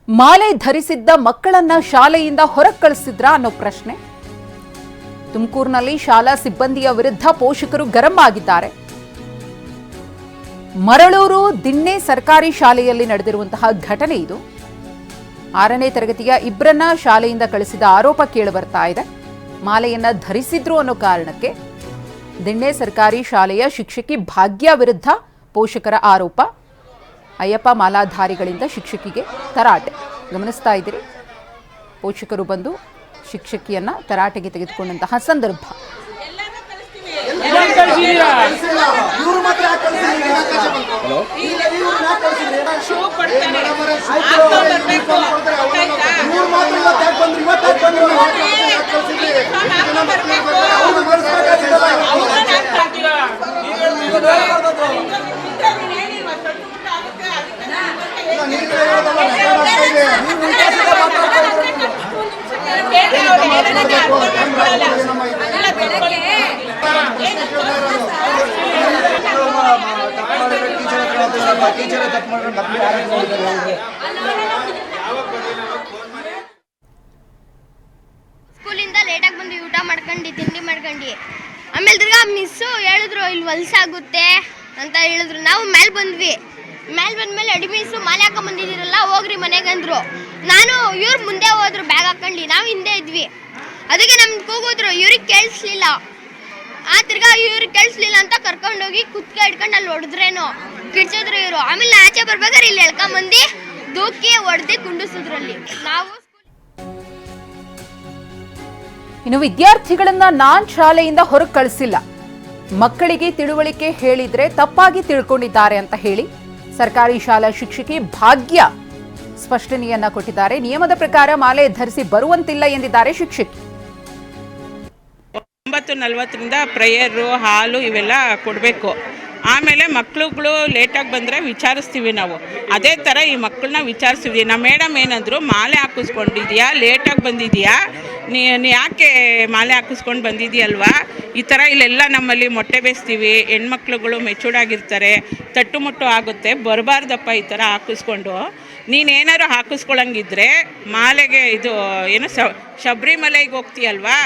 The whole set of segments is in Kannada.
ಮಾಲೆ ಧರಿಸಿದ್ದ ಮಕ್ಕಳನ್ನ ಶಾಲೆಯಿಂದ ಹೊರಗೆ ಕಳಿಸಿದ್ರಾ ಅನ್ನೋ ಪ್ರಶ್ನೆ. ತುಮಕೂರಿನಲ್ಲಿ ಶಾಲಾ ಸಿಬ್ಬಂದಿಯ ವಿರುದ್ಧ ಪೋಷಕರು ಗರಂ ಆಗಿದ್ದಾರೆ. ಮರಳೂರು ದಿಣ್ಣೆ ಸರ್ಕಾರಿ ಶಾಲೆಯಲ್ಲಿ ನಡೆದಿರುವಂತಹ ಘಟನೆ ಇದು. 6ನೇ ತರಗತಿಯ ಇಬ್ಬರನ್ನ ಶಾಲೆಯಿಂದ ಕಳಿಸಿದ ಆರೋಪ ಕೇಳಿಬರ್ತಾ ಇದೆ. ಮಾಲೆಯನ್ನ ಧರಿಸಿದ್ರು ಅನ್ನೋ ಕಾರಣಕ್ಕೆ ದಿಣ್ಣೆ ಸರ್ಕಾರಿ ಶಾಲೆಯ ಶಿಕ್ಷಕಿ ಭಾಗ್ಯ ವಿರುದ್ಧ ಪೋಷಕರ ಆರೋಪ. ಅಯ್ಯಪ್ಪ ಮಾಲಾಧಾರಿಗಳಿಂದ ಶಿಕ್ಷಕಿಗೆ ತರಾಟೆ. ಗಮನಿಸ್ತಾ ಇದ್ದೀರಿ, ಪೋಷಕರು ಬಂದು ಶಿಕ್ಷಕಿಯನ್ನ ತರಾಟೆಗೆ ತೆಗೆದುಕೊಂಡಂತಹ ಸಂದರ್ಭ. ಸ್ಕೂಲಿಂದ ಲೇಟಾಗಿ ಬಂದು ಊಟ ಮಾಡ್ಕೊಂಡು ತಿಂಡಿ ಮಾಡ್ಕೊಂಡು ಆಮೇಲೆ ತಿರ್ಗಾ ಮಿಸ್ಸು ಹೇಳಿದ್ರು ಇಲ್ಲಿ ವಲಸಾಗುತ್ತೆ ಅಂತ ಹೇಳಿದ್ರು. ನಾವು ಮೇಲೆ ಬಂದ್ವಿ. ಮೇಲೆ ಬಂದ್ಮೇಲೆ ಅಡ್ಮಿಸ್ಸು ಮಾಲೆ ಹಾಕೊಂಡ್ ಬಂದಿದ್ದೀರಲ್ಲ ಹೋಗ್ರಿ ಮನೆಗೆ ಅಂದ್ರು. ನಾನು ಇವ್ರು ಮುಂದೆ ಹೋದ್ರು ಬ್ಯಾಗ್ ಹಾಕೊಂಡು, ನಾವು ಹಿಂದೆ ಇದ್ವಿ. ಅದಕ್ಕೆ ನಮ್ಗೆ ಕೂಗಿದ್ರು, ಇವ್ರಿಗೆ ಕೇಳಿಸ್ಲಿಲ್ಲ. ತಿರ್ಗಾ ಇವ್ರಿಗೆ ಕೇಳಿಸ್ಲಿಲ್ಲ ಅಂತ ಕರ್ಕೊಂಡೋಗಿ ಕುತ್ಕೆ ಹಿಡ್ಕೊಂಡು ಅಲ್ಲಿ ಹೊಡೆದ್ರೇನು ಕಿಡ್ಸಿದ್ರು ಇವರು. ಆಮೇಲೆ ಆಚೆ ಬರ್ಬೇಕಾದ್ರೆ ಇಲ್ಲಿ ಎಳ್ಕೊಂಬಂದು ದೂಕಿ ಹೊಡೆದು ಕುಂಡಿಸಿದ್ರಲ್ಲಿ ನಾವು. ಇನ್ನು ವಿದ್ಯಾರ್ಥಿಗಳನ್ನ ನಾನ್ ಶಾಲೆಯಿಂದ ಹೊರಗೆ ಕಳಿಸಿಲ್ಲ, ಮಕ್ಕಳಿಗೆ ತಿಳುವಳಿಕೆ ಹೇಳಿದ್ರೆ ತಪ್ಪಾಗಿ ತಿಳ್ಕೊಂಡಿದ್ದಾರೆ ಅಂತ ಹೇಳಿ ಸರ್ಕಾರಿ ಶಾಲಾ ಶಿಕ್ಷಕಿ ಭಾಗ್ಯ ಸ್ಪಷ್ಟನೆಯನ್ನ ಕೊಟ್ಟಿದ್ದಾರೆ. ನಿಯಮದ ಪ್ರಕಾರ ಮಾಲೆ ಧರಿಸಿ ಬರುವಂತಿಲ್ಲ ಎಂದಿದ್ದಾರೆ ಶಿಕ್ಷಕಿ. 9:40ರಿಂದ ಪ್ರೇಯರು ಹಾಲು ಇವೆಲ್ಲ ಕೊಡಬೇಕು. ಆಮೇಲೆ ಮಕ್ಕಳುಗಳು ಲೇಟಾಗಿ ಬಂದರೆ ವಿಚಾರಿಸ್ತೀವಿ ನಾವು. ಅದೇ ಥರ ಈ ಮಕ್ಕಳನ್ನ ವಿಚಾರಿಸ್ತೀವಿ. ನಮ್ಮ ಮೇಡಮ್ ಏನಂದ್ರು, ಮಾಲೆ ಹಾಕಿಸ್ಕೊಂಡಿದ್ಯಾ, ಲೇಟಾಗಿ ಬಂದಿದೆಯಾ, ನೀ ಯಾಕೆ ಮಾಲೆ ಹಾಕಿಸ್ಕೊಂಡು ಬಂದಿದೆಯಲ್ವಾ, ಈ ಥರ ಇಲ್ಲೆಲ್ಲ ನಮ್ಮಲ್ಲಿ ಮೊಟ್ಟೆ ಬೇಯಿಸ್ತೀವಿ, ಹೆಣ್ಮಕ್ಳುಗಳು ಮೆಚೂರ್ಡಾಗಿರ್ತಾರೆ, ತಟ್ಟು ಮುಟ್ಟು ಆಗುತ್ತೆ, ಬರಬಾರ್ದಪ್ಪ ಈ ಥರ ಹಾಕಿಸ್ಕೊಂಡು. ನೀನೇನಾರು ಹಾಕಿಸ್ಕೊಳಂಗಿದ್ರೆ ಮಾಲೆಗೆ ಇದು ಏನು ಶಬರಿಮಲೆಗೆ ಹೋಗ್ತೀಯಲ್ವಾ,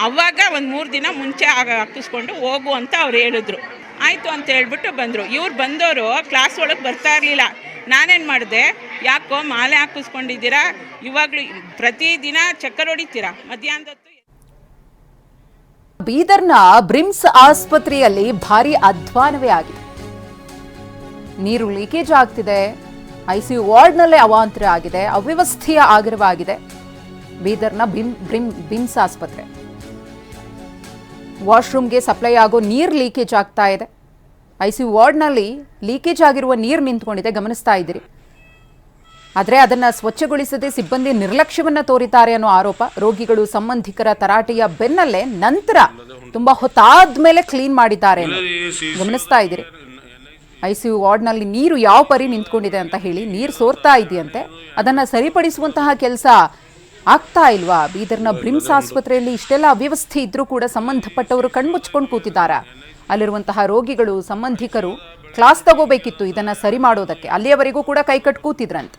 ಅವಾಗ ಒಂದು 3 ದಿನ ಮುಂಚೆ ಹಾಕಿಸ್ಕೊಂಡು ಹೋಗು ಅಂತ ಅವ್ರು ಹೇಳಿದ್ರು. ಆಯಿತು ಅಂತ ಹೇಳ್ಬಿಟ್ಟು ಬಂದರು. ಇವ್ರು ಬಂದವರು ಕ್ಲಾಸ್ ಒಳಗೆ ಬರ್ತಾ ಇರಲಿಲ್ಲ. ನಾನೇನು ಮಾಡಿದೆ, ಯಾಕೋ ಮಾಲೆ ಹಾಕಿಸ್ಕೊಂಡಿದ್ದೀರಾ, ಇವಾಗಲೂ ಪ್ರತಿದಿನ ಚಕ್ಕರ್ ಹೊಡಿತೀರಾ ಮಧ್ಯಾಹ್ನದೊತ್ತು. ಬೀದರ್ನ ಬ್ರಿಮ್ಸ್ ಆಸ್ಪತ್ರೆಯಲ್ಲಿ ಭಾರಿ ಅಧ್ವಾನವೇ ಆಗಿದೆ. ನೀರು ಲೀಕೇಜ್ ಆಗ್ತಿದೆ, ಐಸಿಯು ವಾರ್ಡ್ನಲ್ಲೇ ಅವಾಂತರ ಆಗಿದೆ, ಅವ್ಯವಸ್ಥೆಯ ಆಗರವಾಗಿದೆ. ಬೀದರ್ನ ಬ್ರಿಮ್ಸ್ ಆಸ್ಪತ್ರೆ ವಾಶ್ರೂಮ್ಗೆ ಸಪ್ಲೈ ಆಗೋ ನೀರು ಲೀಕೇಜ್ ಆಗ್ತಾ ಇದೆ. ಐಸಿಯು ವಾರ್ಡ್ನಲ್ಲಿ ಲೀಕೇಜ್ ಆಗಿರುವ ನೀರು ನಿಂತ್ಕೊಂಡಿದೆ, ಗಮನಿಸ್ತಾ ಇದ್ದೀರಿ. ಆದರೆ ಅದನ್ನು ಸ್ವಚ್ಛಗೊಳಿಸದೆ ಸಿಬ್ಬಂದಿ ನಿರ್ಲಕ್ಷ್ಯವನ್ನ ತೋರಿದ್ದಾರೆ ಅನ್ನೋ ಆರೋಪ. ರೋಗಿಗಳು ಸಂಬಂಧಿಕರ ತರಾಟೆಯ ಬೆನ್ನಲ್ಲೇ ನಂತರ ತುಂಬಾ ಹೊತ್ತಾದ್ಮೇಲೆ ಕ್ಲೀನ್ ಮಾಡಿದ್ದಾರೆ ಗಮನಿಸ್ತಾ ಇದ್ದೀರಿ. ಐಸಿಯು ವಾರ್ಡ್ನಲ್ಲಿ ನೀರು ಯಾವ ಪರಿ ನಿಂತ್ಕೊಂಡಿದೆ ಅಂತ ಹೇಳಿ ನೀರು ಸೋರ್ತಾ ಇದೆಯಂತೆ. ಅದನ್ನ ಸರಿಪಡಿಸುವಂತಹ ಕೆಲಸ ಆಗ್ತಾ ಇಲ್ವಾ? ಬೀದರ್ನ ಬ್ರಿಮ್ಸ್ ಆಸ್ಪತ್ರೆಯಲ್ಲಿ ಇಷ್ಟೆಲ್ಲ ಅವ್ಯವಸ್ಥೆ ಇದ್ರೂ ಕೂಡ ಸಂಬಂಧಪಟ್ಟವರು ಕಣ್ಮುಚ್ಕೊಂಡು ಕೂತಿದ್ದಾರೆ. ಅಲ್ಲಿರುವಂತಹ ರೋಗಿಗಳು ಸಂಬಂಧಿಕರು ಕ್ಲಾಸ್ ತಗೋಬೇಕಿತ್ತು ಇದನ್ನ ಸರಿ ಮಾಡೋದಕ್ಕೆ, ಅಲ್ಲಿಯವರೆಗೂ ಕೂಡ ಕೈಕಟ್ಟು ಕೂತಿದ್ರಂತೆ.